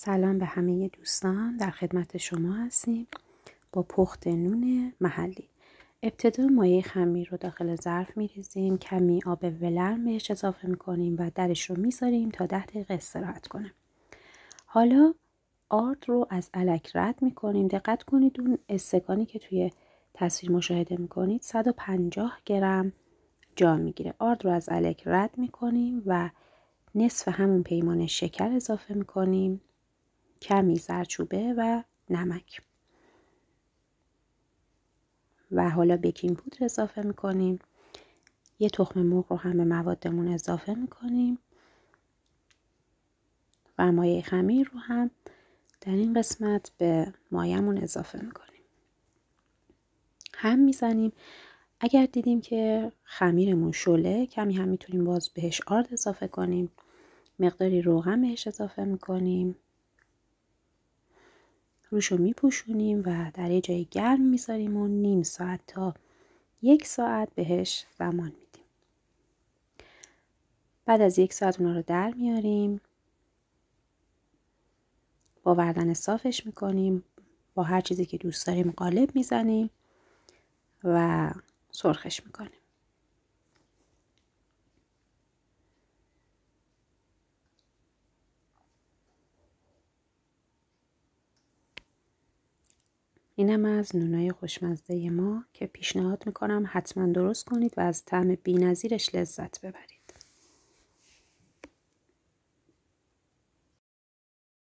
سلام به همه دوستان، در خدمت شما هستیم با پخت نون محلی. ابتدا مایه خمیر رو داخل ظرف میریزیم، کمی آب ولرم بهش اضافه میکنیم و درش رو میذاریم تا 10 دقیقه استراحت کنه. حالا آرد رو از الک رد میکنیم. دقت کنید اون استکانی که توی تصویر مشاهده میکنید 150 گرم جا میگیره. آرد رو از الک رد میکنیم و نصف همون پیمانه شکر اضافه میکنیم، کمی زردچوبه و نمک و حالا بیکینگ پودر اضافه میکنیم. یه تخم مرغ رو هم به موادمون اضافه میکنیم و مایه خمیر رو هم در این قسمت به مایه‌مون اضافه میکنیم. هم میزنیم. اگر دیدیم که خمیرمون شله، کمی هم میتونیم باز بهش آرد اضافه کنیم. مقداری روغن بهش اضافه میکنیم. روشو میپوشونیم و در یه جای گرم میذاریم و نیم ساعت تا 1 ساعت بهش زمان میدیم. بعد از 1 ساعت اونا رو در میاریم. با وردن صافش میکنیم. با هر چیزی که دوست داریم قالب میزنیم و سرخش میکنیم. اینم از نونای خوشمزه ما که پیشنهاد میکنم حتما درست کنید و از طعم بی‌نظیرش لذت ببرید.